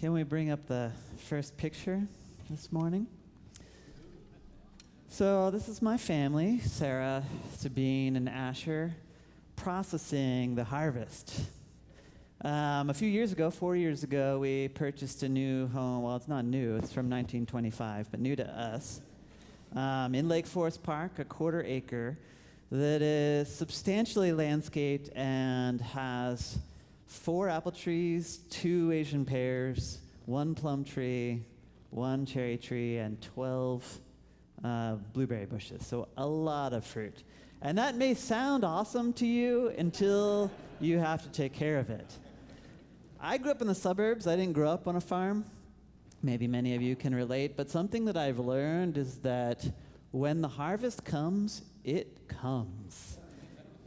Can we bring up the first picture this morning? So this is my family, Sarah, Sabine, and Asher, processing the harvest. A few years ago, 4 years ago, we purchased a new home. Well, it's not new. It's from 1925, but new to us. In Lake Forest Park, a 1/4 acre that is substantially landscaped and has 4 apple trees, 2 Asian pears, 1 plum tree, 1 cherry tree, and 12 blueberry bushes. So a lot of fruit. And that may sound awesome to you until you have to take care of it. I grew up in the suburbs. I didn't grow up on a farm. Maybe many of you can relate, but something that I've learned is that when the harvest comes, it comes.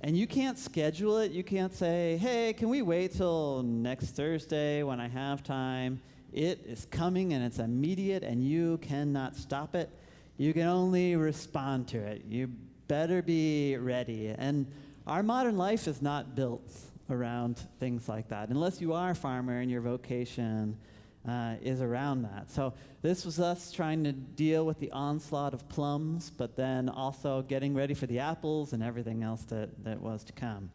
And you can't schedule it. You can't say, hey, can we wait till next Thursday when I have time? It is coming and it's immediate and you cannot stop it. You can only respond to it. You better be ready. And our modern life is not built around things like that, unless you are a farmer and your vocation is around that. So this was us trying to deal with the onslaught of plums, but then also getting ready for the apples and everything else that was to come.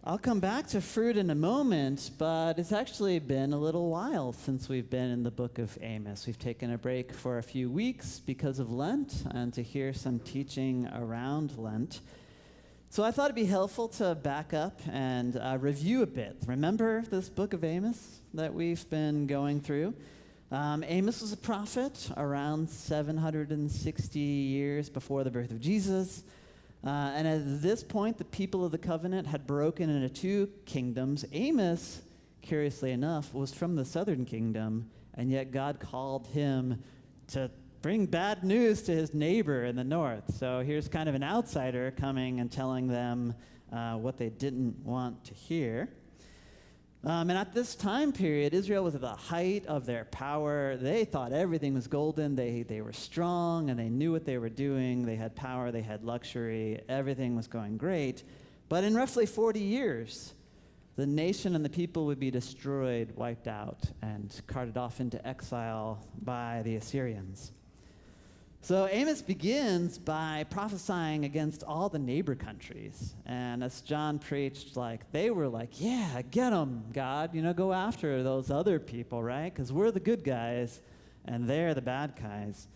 I'll come back to fruit in a moment, but it's actually been a little while since we've been in the book of Amos. We've taken a break for a few weeks because of Lent and to hear some teaching around Lent. So I thought it'd be helpful to back up and review a bit. Remember this book of Amos that we've been going through? Amos was a prophet around 760 years before the birth of Jesus. And at this point, the people of the covenant had broken into 2 kingdoms. Amos, curiously enough, was from the southern kingdom, and yet God called him to bring bad news to his neighbor in the north. So here's kind of an outsider coming and telling them what they didn't want to hear. And at this time period, Israel was at the height of their power. They thought everything was golden. They were strong, and they knew what they were doing. They had power. They had luxury. Everything was going great. But in roughly 40 years, the nation and the people would be destroyed, wiped out, and carted off into exile by the Assyrians. So Amos begins by prophesying against all the neighbor countries. And as John preached, they were like, yeah, get them, God. Go after those other people, right? Because we're the good guys, and they're the bad guys.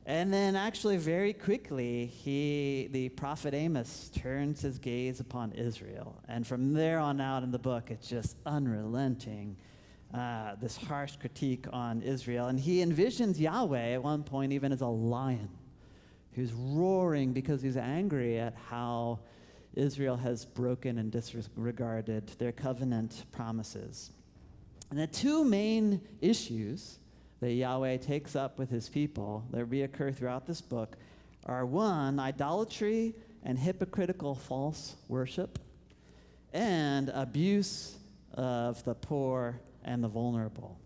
And then actually very quickly, the prophet Amos turns his gaze upon Israel. And from there on out in the book, it's just unrelenting. This harsh critique on Israel. And he envisions Yahweh at one point even as a lion who's roaring because he's angry at how Israel has broken and disregarded their covenant promises. And the 2 main issues that Yahweh takes up with his people that reoccur throughout this book are 1, idolatry and hypocritical false worship, and abuse of the poor and the vulnerable.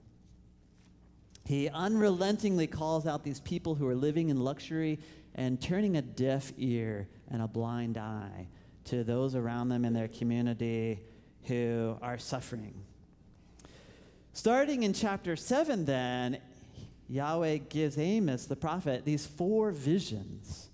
He unrelentingly calls out these people who are living in luxury and turning a deaf ear and a blind eye to those around them in their community who are suffering. Starting in chapter 7 then, Yahweh gives Amos, the prophet, these 4 visions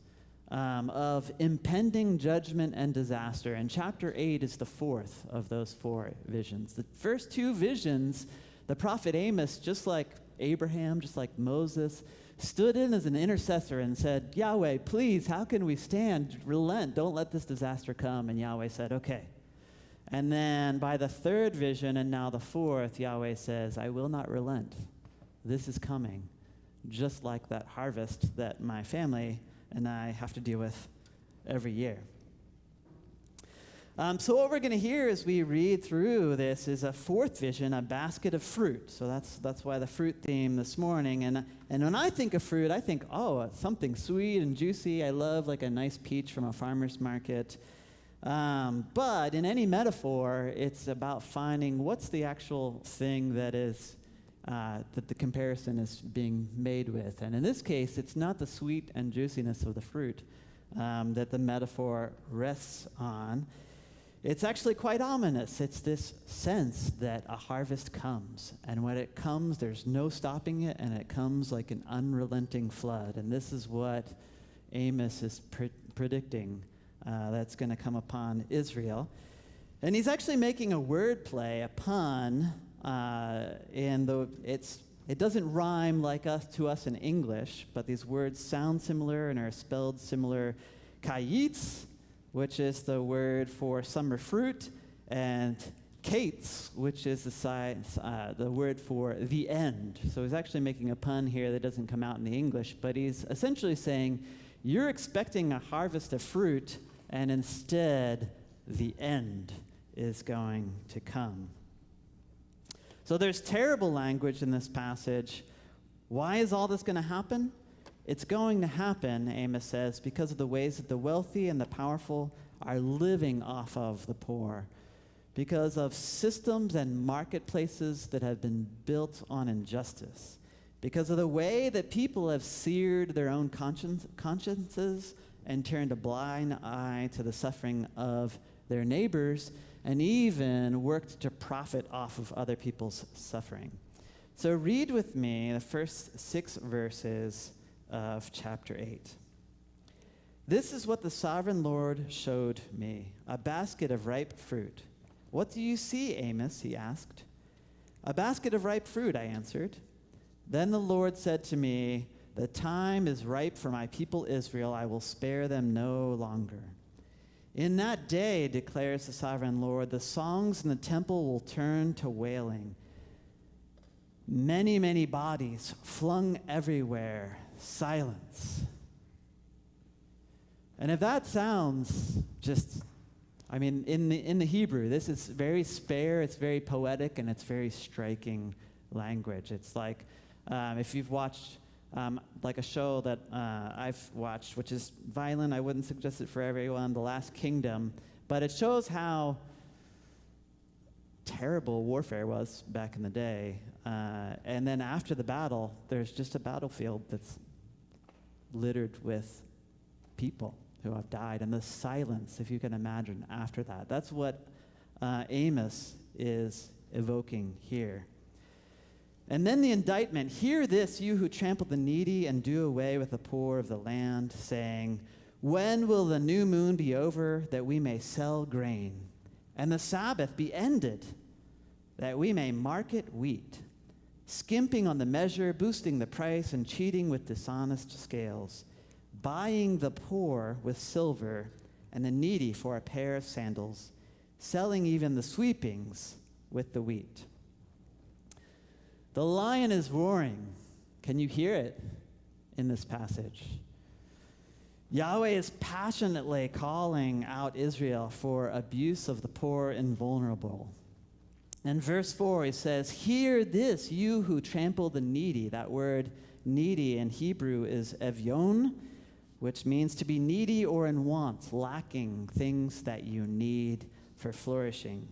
of impending judgment and disaster. And chapter 8 is the 4th of those 4 visions. The first 2 visions, the prophet Amos, just like Abraham, just like Moses, stood in as an intercessor and said, Yahweh, please, how can we stand? Relent, don't let this disaster come. And Yahweh said, okay. And then by the 3rd vision, and now the 4th, Yahweh says, I will not relent. This is coming, just like that harvest that my family and I have to deal with every year. So what we're going to hear as we read through this is a 4th vision, a basket of fruit. So that's why the fruit theme this morning. And when I think of fruit, I think, something sweet and juicy. I love like a nice peach from a farmer's market. But in any metaphor, it's about finding what's the actual thing that is that the comparison is being made with. And in this case, it's not the sweet and juiciness of the fruit that the metaphor rests on. It's actually quite ominous. It's this sense that a harvest comes, and when it comes, there's no stopping it, and it comes like an unrelenting flood. And this is what Amos is predicting that's going to come upon Israel. And he's actually making a word play, a pun, it doesn't rhyme to us in English, but these words sound similar and are spelled similar. Kayitz, which is the word for summer fruit, and kates, which is the word for the end. So he's actually making a pun here that doesn't come out in the English, but he's essentially saying, you're expecting a harvest of fruit, and instead, the end is going to come. So there's terrible language in this passage. Why is all this going to happen? It's going to happen, Amos says, because of the ways that the wealthy and the powerful are living off of the poor, because of systems and marketplaces that have been built on injustice, because of the way that people have seared their own consciences and turned a blind eye to the suffering of their neighbors, and even worked to profit off of other people's suffering. So read with me the first 6 verses of chapter 8. This is what the sovereign Lord showed me, a basket of ripe fruit. What do you see, Amos? He asked. A basket of ripe fruit, I answered. Then the Lord said to me, the time is ripe for my people Israel. I will spare them no longer. In that day, declares the sovereign Lord, the songs in the temple will turn to wailing. Many, many bodies flung everywhere, silence. And if that sounds in the Hebrew, this is very spare, it's very poetic, and it's very striking language. It's like if you've watched like a show that I've watched, which is violent. I wouldn't suggest it for everyone, The Last Kingdom. But it shows how terrible warfare was back in the day. And then after the battle, there's just a battlefield that's littered with people who have died. And the silence, if you can imagine, after that. That's what Amos is evoking here. And then the indictment, hear this, you who trample the needy and do away with the poor of the land, saying, when will the new moon be over that we may sell grain, and the Sabbath be ended that we may market wheat, skimping on the measure, boosting the price, and cheating with dishonest scales, buying the poor with silver and the needy for a pair of sandals, selling even the sweepings with the wheat. The lion is roaring. Can you hear it in this passage? Yahweh is passionately calling out Israel for abuse of the poor and vulnerable. In verse 4, he says, hear this, you who trample the needy. That word needy in Hebrew is evyon, which means to be needy or in want, lacking things that you need for flourishing.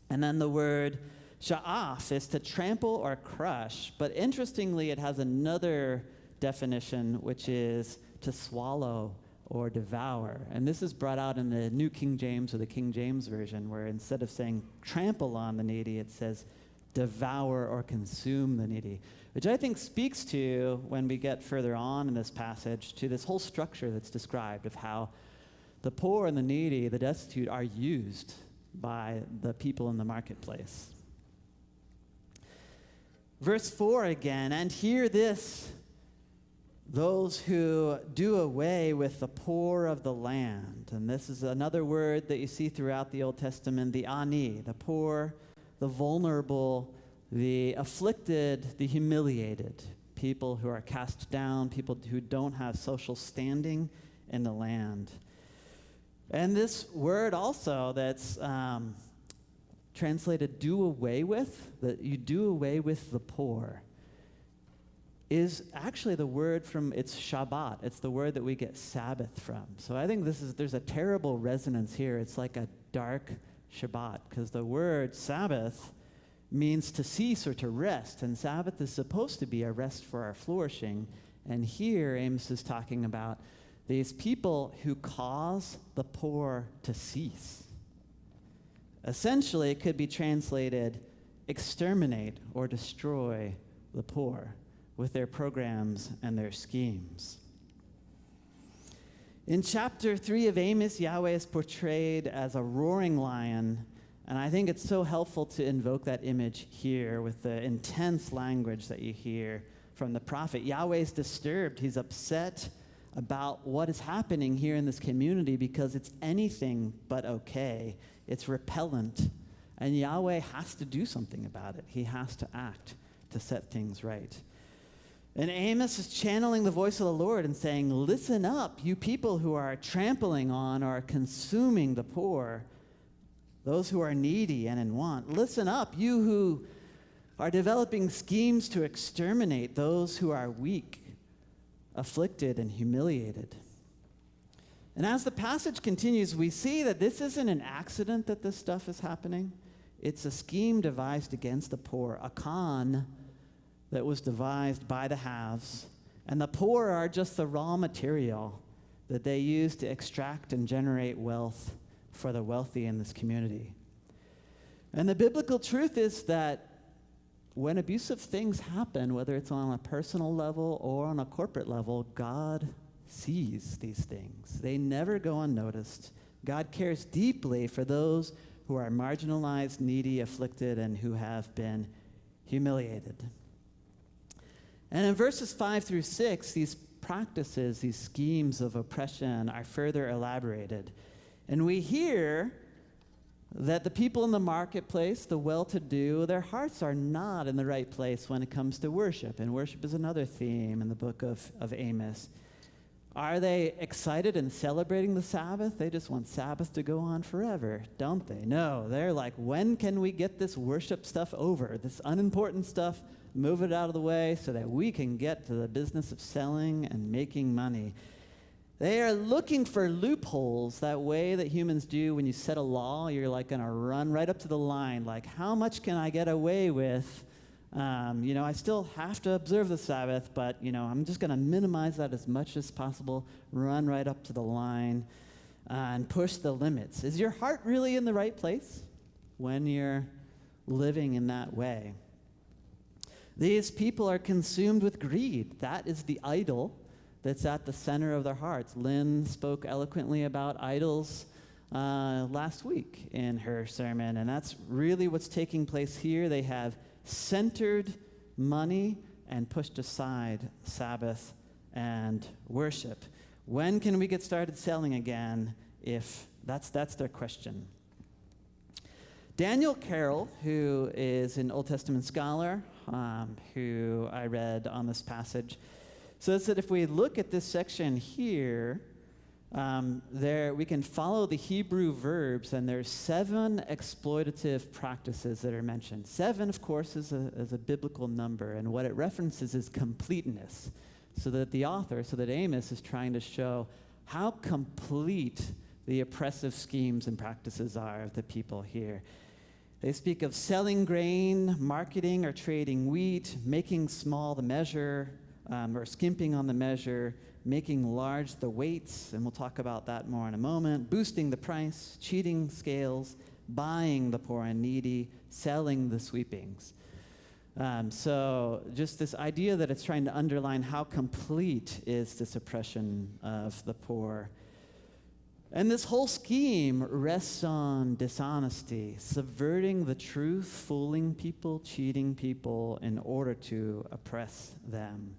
And then the word sha'af is to trample or crush, but interestingly, it has another definition, which is to swallow or devour. And this is brought out in the New King James or the King James Version, where instead of saying trample on the needy, it says devour or consume the needy, which I think speaks to, when we get further on in this passage, to this whole structure that's described of how the poor and the needy, the destitute, are used by the people in the marketplace. Verse 4 again, and hear this, those who do away with the poor of the land. And this is another word that you see throughout the Old Testament, the ani, the poor, the vulnerable, the afflicted, the humiliated, people who are cast down, people who don't have social standing in the land. And this word also that's translated do away with, that you do away with the poor, is actually the word from, it's Shabbat. It's the word that we get Sabbath from. So I think there's a terrible resonance here. It's like a dark Shabbat, because the word Sabbath means to cease or to rest, and Sabbath is supposed to be a rest for our flourishing. And here Amos is talking about these people who cause the poor to cease, Essentially, it could be translated, exterminate or destroy the poor with their programs and their schemes. In chapter 3 of Amos, Yahweh is portrayed as a roaring lion, and I think it's so helpful to invoke that image here with the intense language that you hear from the prophet. Yahweh is disturbed. He's upset about what is happening here in this community because it's anything but okay. It's repellent, and Yahweh has to do something about it. He has to act to set things right. And Amos is channeling the voice of the Lord and saying, listen up, you people who are trampling on or consuming the poor, those who are needy and in want. Listen up, you who are developing schemes to exterminate those who are weak, afflicted, and humiliated. And as the passage continues, we see that this isn't an accident that this stuff is happening. It's a scheme devised against the poor, a con that was devised by the haves. And the poor are just the raw material that they use to extract and generate wealth for the wealthy in this community. And the biblical truth is that when abusive things happen, whether it's on a personal level or on a corporate level, God sees these things. They never go unnoticed. God cares deeply for those who are marginalized, needy, afflicted, and who have been humiliated. And in verses 5 through 6, these practices, these schemes of oppression are further elaborated. And we hear that the people in the marketplace, the well-to-do, their hearts are not in the right place when it comes to worship. And worship is another theme in the book of Amos. Are they excited and celebrating the Sabbath? They just want Sabbath to go on forever, don't they? No, they're like, when can we get this worship stuff over, this unimportant stuff, move it out of the way so that we can get to the business of selling and making money. They are looking for loopholes, that way that humans do when you set a law. You're like going to run right up to the line, like, how much can I get away with? I still have to observe the Sabbath, but, I'm just going to minimize that as much as possible, run right up to the line, and push the limits. Is your heart really in the right place when you're living in that way? These people are consumed with greed. That is the idol that's at the center of their hearts. Lynn spoke eloquently about idols last week in her sermon, and that's really what's taking place here. They have centered money and pushed aside Sabbath and worship. When can we get started selling again? If that's their question. Daniel Carroll, who is an Old Testament scholar, who I read on this passage, says that if we look at this section here, we can follow the Hebrew verbs, and there's 7 exploitative practices that are mentioned. 7, of course, is a biblical number, and what it references is completeness, so that Amos is trying to show how complete the oppressive schemes and practices are of the people here. They speak of selling grain, marketing or trading wheat, making small the measure, or skimping on the measure, making large the weights, and we'll talk about that more in a moment, boosting the price, cheating scales, buying the poor and needy, selling the sweepings. So just this idea that it's trying to underline how complete is this oppression of the poor. And this whole scheme rests on dishonesty, subverting the truth, fooling people, cheating people in order to oppress them.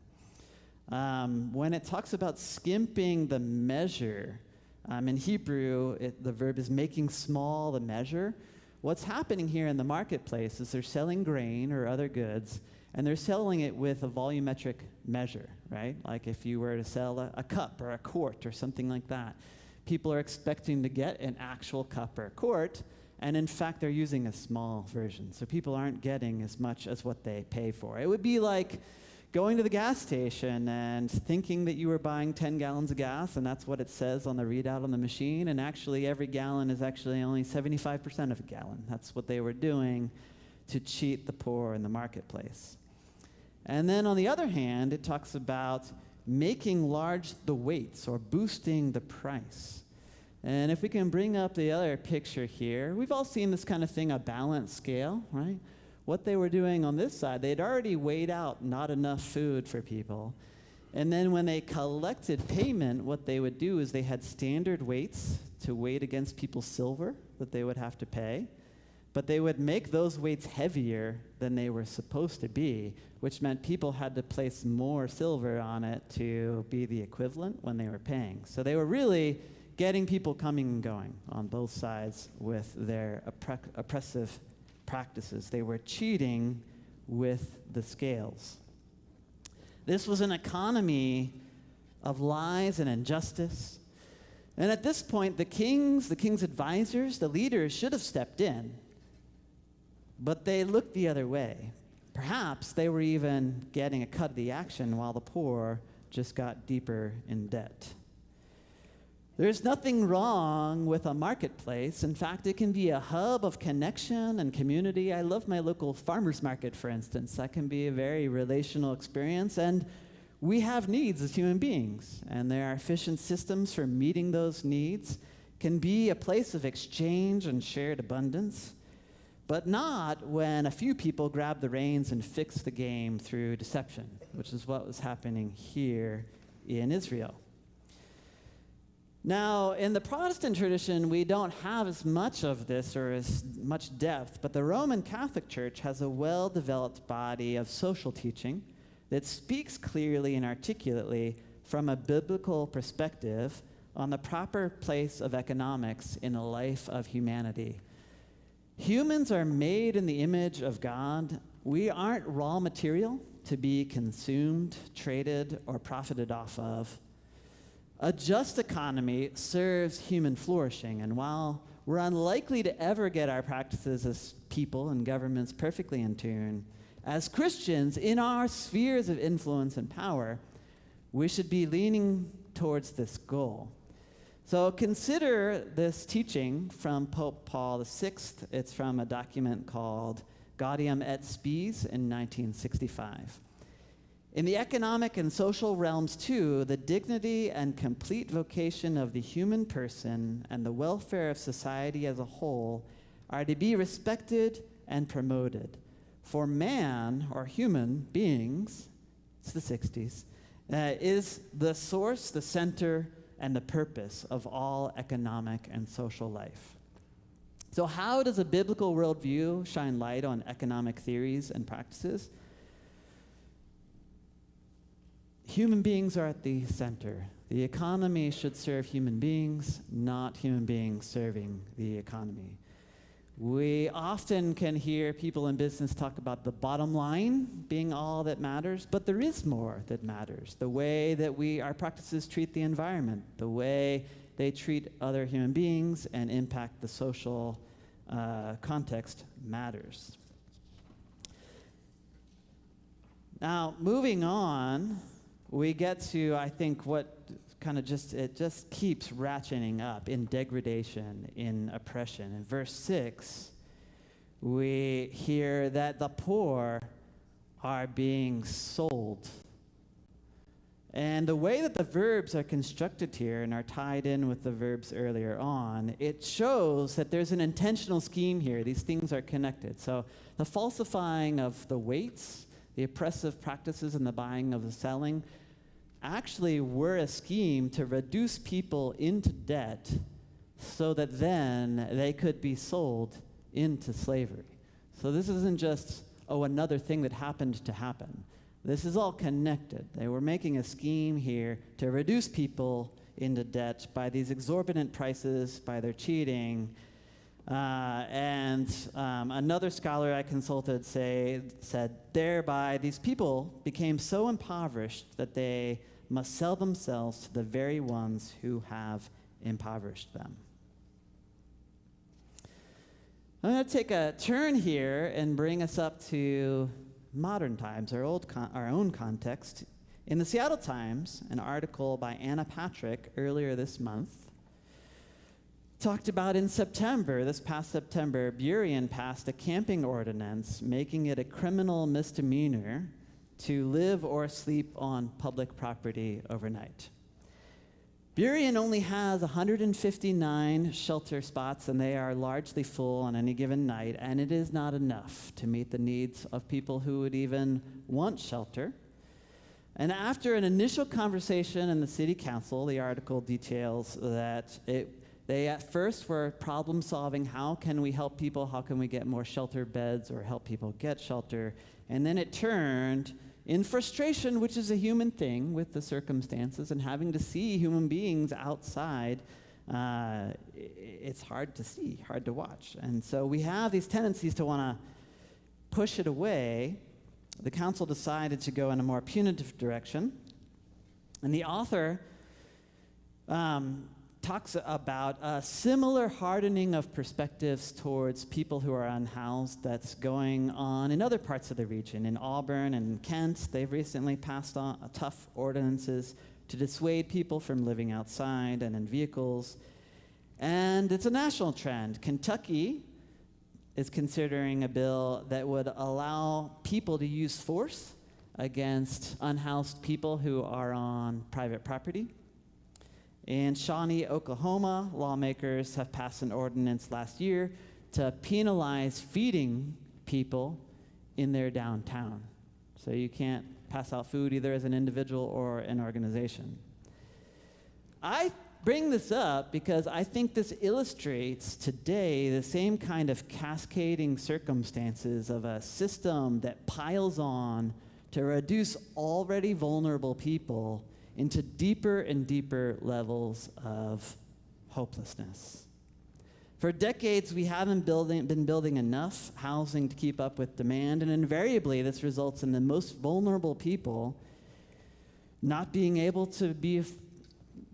When it talks about skimping the measure, in Hebrew, the verb is making small the measure. What's happening here in the marketplace is they're selling grain or other goods, and they're selling it with a volumetric measure, right? Like if you were to sell a cup or a quart or something like that. People are expecting to get an actual cup or a quart, and in fact, they're using a small version. So people aren't getting as much as what they pay for. It would be like going to the gas station and thinking that you were buying 10 gallons of gas, and that's what it says on the readout on the machine, and actually every gallon is actually only 75% of a gallon. That's what they were doing to cheat the poor in the marketplace. And then on the other hand, it talks about making large the weights or boosting the price. And if we can bring up the other picture here, we've all seen this kind of thing, a balanced scale, right? What they were doing on this side, they'd already weighed out not enough food for people. And then when they collected payment, what they would do is they had standard weights to weight against people's silver that they would have to pay. But they would make those weights heavier than they were supposed to be, which meant people had to place more silver on it to be the equivalent when they were paying. So they were really getting people coming and going on both sides with their oppressive practices. They were cheating with the scales. This was an economy of lies and injustice. And at this point, the king's advisors, the leaders should have stepped in. But they looked the other way. Perhaps they were even getting a cut of the action while the poor just got deeper in debt. There's nothing wrong with a marketplace. In fact, it can be a hub of connection and community. I love my local farmers market, for instance. That can be a very relational experience. And we have needs as human beings. And there are efficient systems for meeting those needs. Can be a place of exchange and shared abundance. But not when a few people grab the reins and fix the game through deception, which is what was happening here in Israel. Now, in the Protestant tradition, we don't have as much of this or as much depth, but the Roman Catholic Church has a well-developed body of social teaching that speaks clearly and articulately from a biblical perspective on the proper place of economics in the life of humanity. Humans are made in the image of God. We aren't raw material to be consumed, traded, or profited off of. A just economy serves human flourishing, and while we're unlikely to ever get our practices as people and governments perfectly in tune, as Christians in our spheres of influence and power, we should be leaning towards this goal. So consider this teaching from Pope Paul VI. It's from a document called Gaudium et Spes in 1965. In the economic and social realms, too, the dignity and complete vocation of the human person and the welfare of society as a whole are to be respected and promoted. For man, or human beings, it's the 60s, is the source, the center, and the purpose of all economic and social life. So how does a biblical worldview shine light on economic theories and practices? Human beings are at the center. The economy should serve human beings, not human beings serving the economy. We often can hear people in business talk about the bottom line being all that matters, but there is more that matters. The way that our practices treat the environment, the way they treat other human beings and impact the social context matters. Now, moving on, we get to, I think, what kind of it just keeps ratcheting up in degradation, in oppression. In verse 6, we hear that the poor are being sold. And the way that the verbs are constructed here and are tied in with the verbs earlier on, it shows that there's an intentional scheme here. These things are connected. So the falsifying of the weights, the oppressive practices and the buying of the selling, actually were a scheme to reduce people into debt so that then they could be sold into slavery. So this isn't just, another thing that happened to happen. This is all connected. They were making a scheme here to reduce people into debt by these exorbitant prices, by their cheating. Another scholar I consulted said, thereby these people became so impoverished that they must sell themselves to the very ones who have impoverished them. I'm going to take a turn here and bring us up to modern times, our own context. In the Seattle Times, an article by Anna Patrick earlier this month talked about in September, this past September, Burien passed a camping ordinance making it a criminal misdemeanor to live or sleep on public property overnight. Burien only has 159 shelter spots, and they are largely full on any given night, and it is not enough to meet the needs of people who would even want shelter. And after an initial conversation in the city council, the article details that they at first were problem solving. How can we help people? How can we get more shelter beds or help people get shelter? And then it turned in frustration, which is a human thing with the circumstances, and having to see human beings outside, it's hard to see, hard to watch. And so we have these tendencies to want to push it away. The council decided to go in a more punitive direction. And the author talks about a similar hardening of perspectives towards people who are unhoused that's going on in other parts of the region. In Auburn and Kent, they've recently passed on tough ordinances to dissuade people from living outside and in vehicles. And it's a national trend. Kentucky is considering a bill that would allow people to use force against unhoused people who are on private property. In Shawnee, Oklahoma, lawmakers have passed an ordinance last year to penalize feeding people in their downtown. So you can't pass out food either as an individual or an organization. I bring this up because I think this illustrates today the same kind of cascading circumstances of a system that piles on to reduce already vulnerable people into deeper and deeper levels of hopelessness. For decades, we haven't been building enough housing to keep up with demand, and invariably this results in the most vulnerable people not being able to be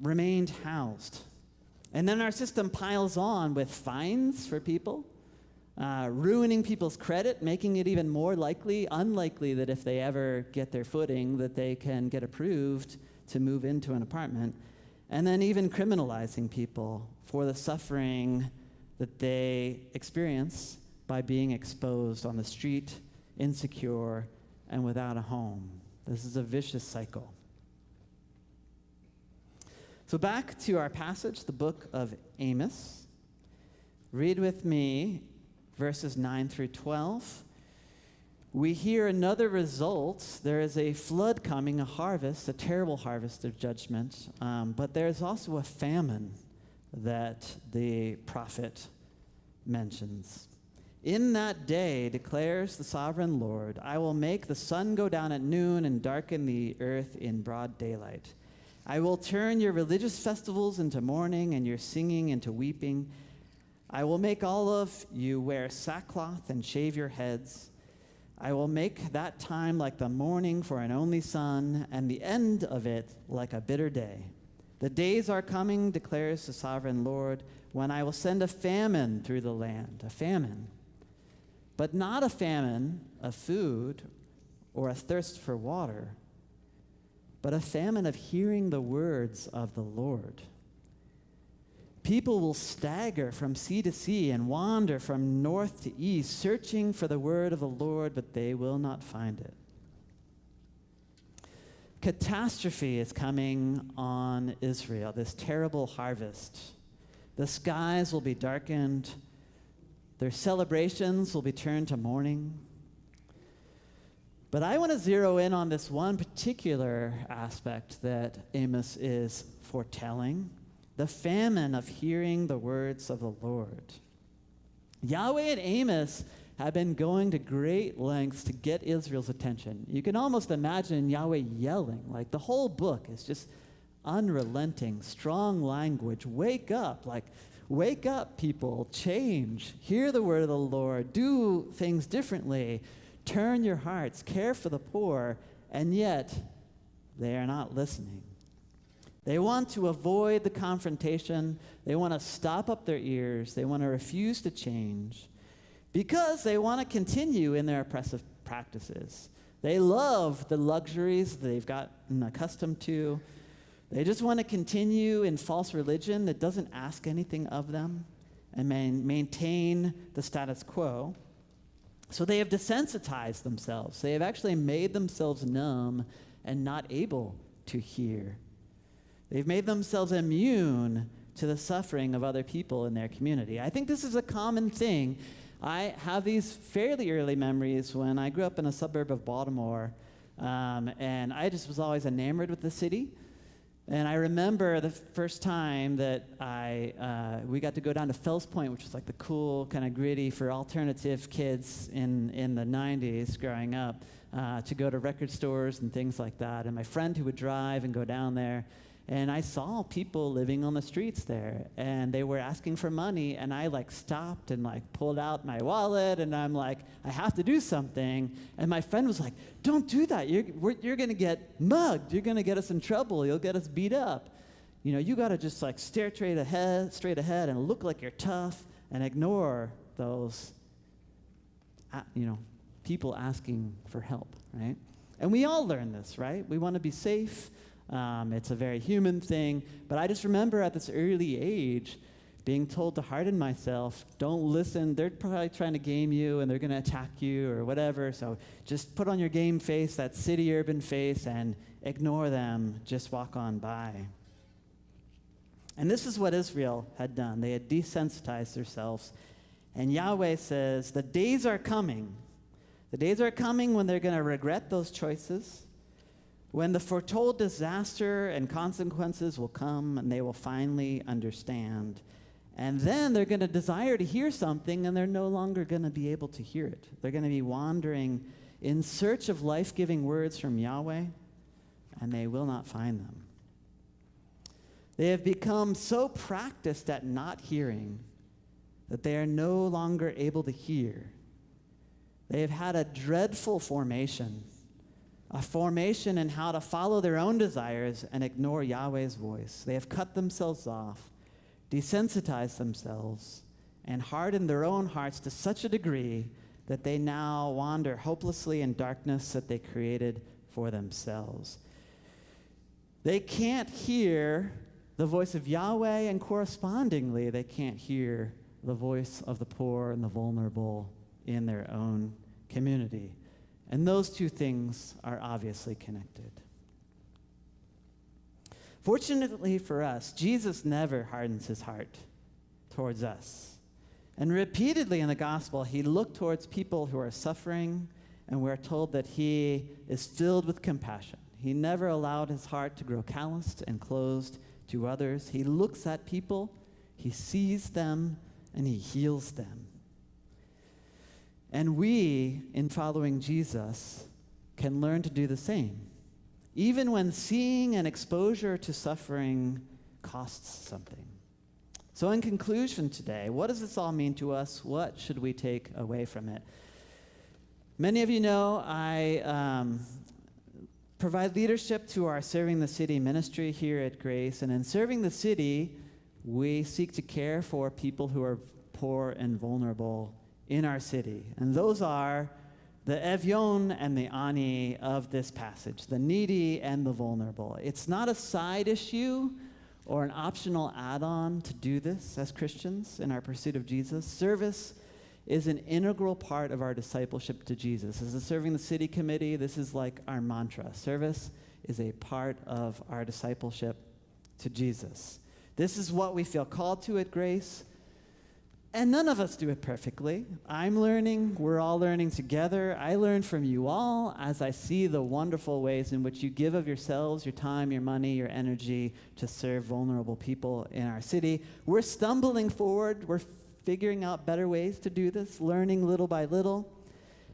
remained housed. And then our system piles on with fines for people, ruining people's credit, making it even more unlikely that if they ever get their footing, that they can get approved to move into an apartment, and then even criminalizing people for the suffering that they experience by being exposed on the street, insecure, and without a home. This is a vicious cycle. So back to our passage, the book of Amos. Read with me verses 9 through 12. We hear another result. There is a flood coming, a harvest, a terrible harvest of judgment. But there's also a famine that the prophet mentions. In that day, declares the sovereign Lord, I will make the sun go down at noon and darken the earth in broad daylight. I will turn your religious festivals into mourning and your singing into weeping. I will make all of you wear sackcloth and shave your heads. I will make that time like the morning for an only son, and the end of it like a bitter day. The days are coming, declares the sovereign Lord, when I will send a famine through the land, a famine. But not a famine of food or a thirst for water, but a famine of hearing the words of the Lord. People will stagger from sea to sea and wander from north to east, searching for the word of the Lord, but they will not find it. Catastrophe is coming on Israel, this terrible harvest. The skies will be darkened. Their celebrations will be turned to mourning. But I want to zero in on this one particular aspect that Amos is foretelling. The famine of hearing the words of the Lord. Yahweh and Amos have been going to great lengths to get Israel's attention. You can almost imagine Yahweh yelling, like the whole book is just unrelenting, strong language. Wake up, wake up, people, change, hear the word of the Lord, do things differently, turn your hearts, care for the poor, and yet they are not listening. They want to avoid the confrontation. They want to stop up their ears. They want to refuse to change because they want to continue in their oppressive practices. They love the luxuries they've gotten accustomed to. They just want to continue in false religion that doesn't ask anything of them and maintain the status quo. So they have desensitized themselves. They have actually made themselves numb and not able to hear. They've made themselves immune to the suffering of other people in their community. I think this is a common thing. I have these fairly early memories when I grew up in a suburb of Baltimore, and I just was always enamored with the city. And I remember the first time that we got to go down to Fells Point, which was like the cool, kind of gritty for alternative kids in the 90s growing up, to go to record stores and things like that. And my friend who would drive and go down there, and I saw people living on the streets there, and they were asking for money, and I stopped and pulled out my wallet, and I'm like, I have to do something. And my friend was like, don't do that. You're going to get mugged. You're going to get us in trouble. You'll get us beat up. You got to just stare straight ahead and look like you're tough and ignore those, people asking for help, right? And we all learn this, right? We want to be safe. It's a very human thing, but I just remember at this early age being told to harden myself. Don't listen. They're probably trying to game you, and they're going to attack you or whatever, so just put on your game face, that city urban face, and ignore them. Just walk on by. And this is what Israel had done. They had desensitized themselves, and Yahweh says, the days are coming. The days are coming when they're going to regret those choices, when the foretold disaster and consequences will come, and they will finally understand. And then they're going to desire to hear something, and they're no longer going to be able to hear it. They're going to be wandering in search of life-giving words from Yahweh, and they will not find them. They have become so practiced at not hearing that they are no longer able to hear. They have had a dreadful formation, a formation in how to follow their own desires and ignore Yahweh's voice. They have cut themselves off, desensitized themselves, and hardened their own hearts to such a degree that they now wander hopelessly in darkness that they created for themselves. They can't hear the voice of Yahweh, and correspondingly, they can't hear the voice of the poor and the vulnerable in their own community. And those two things are obviously connected. Fortunately for us, Jesus never hardens his heart towards us. And repeatedly in the gospel, he looked towards people who are suffering, and we're told that he is filled with compassion. He never allowed his heart to grow calloused and closed to others. He looks at people, he sees them, and he heals them. And we, in following Jesus, can learn to do the same, even when seeing and exposure to suffering costs something. So in conclusion today, what does this all mean to us? What should we take away from it? Many of you know I provide leadership to our Serving the City ministry here at Grace, and in Serving the City, we seek to care for people who are poor and vulnerable in our city. And those are the Evyon and the Ani of this passage, the needy and the vulnerable. It's not a side issue or an optional add-on to do this as Christians in our pursuit of Jesus. Service is an integral part of our discipleship to Jesus. As a Serving the City committee, this is like our mantra. Service is a part of our discipleship to Jesus. This is what we feel called to at Grace. And none of us do it perfectly. I'm learning. We're all learning together. I learn from you all as I see the wonderful ways in which you give of yourselves, your time, your money, your energy to serve vulnerable people in our city. We're stumbling forward. We're figuring out better ways to do this, learning little by little.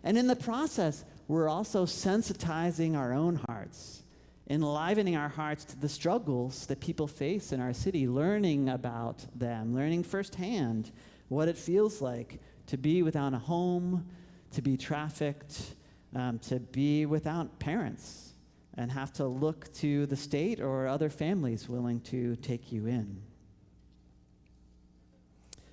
And in the process, we're also sensitizing our own hearts, enlivening our hearts to the struggles that people face in our city, learning about them, learning firsthand what it feels like to be without a home, to be trafficked, to be without parents, and have to look to the state or other families willing to take you in.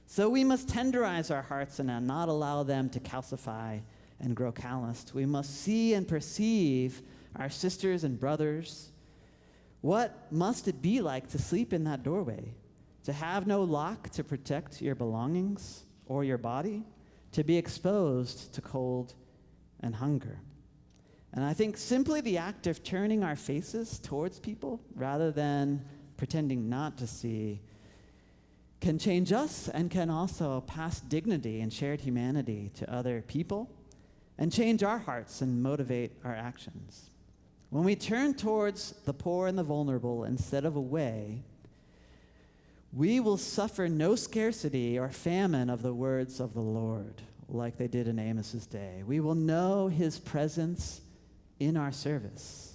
So we must tenderize our hearts and not allow them to calcify and grow calloused. We must see and perceive our sisters and brothers. What must it be like to sleep in that doorway? To have no lock to protect your belongings or your body, to be exposed to cold and hunger. And I think simply the act of turning our faces towards people rather than pretending not to see, can change us and can also pass dignity and shared humanity to other people and change our hearts and motivate our actions. When we turn towards the poor and the vulnerable instead of away, we will suffer no scarcity or famine of the words of the Lord, like they did in Amos's day. We will know his presence in our service.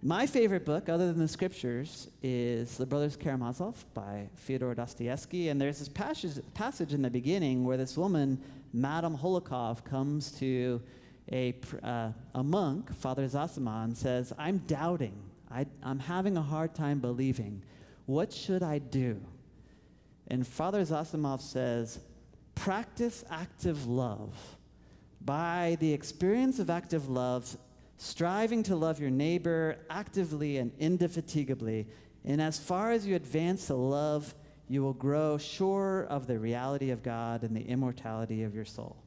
My favorite book, other than the scriptures, is The Brothers Karamazov by Fyodor Dostoevsky. And there's this passage in the beginning where this woman, Madame Holikov, comes to a monk, Father Zosima, and says, I'm doubting. I'm having a hard time believing. What should I do? And Father Zosimov says, practice active love. By the experience of active love, striving to love your neighbor actively and indefatigably, and as far as you advance to love, you will grow sure of the reality of God and the immortality of your soul.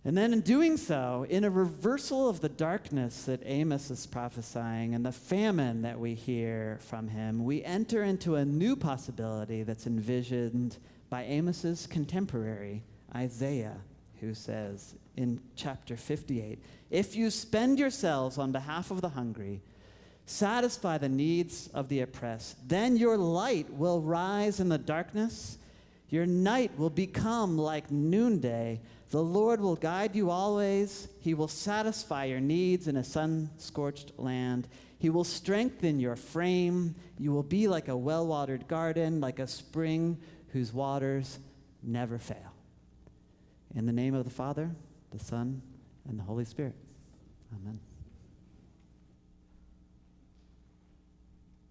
And then in doing so, in a reversal of the darkness that Amos is prophesying and the famine that we hear from him, we enter into a new possibility that's envisioned by Amos's contemporary, Isaiah, who says in chapter 58, if you spend yourselves on behalf of the hungry, satisfy the needs of the oppressed, then your light will rise in the darkness, your night will become like noonday. The Lord will guide you always. He will satisfy your needs in a sun-scorched land. He will strengthen your frame. You will be like a well-watered garden, like a spring whose waters never fail. In the name of the Father, the Son, and the Holy Spirit. Amen.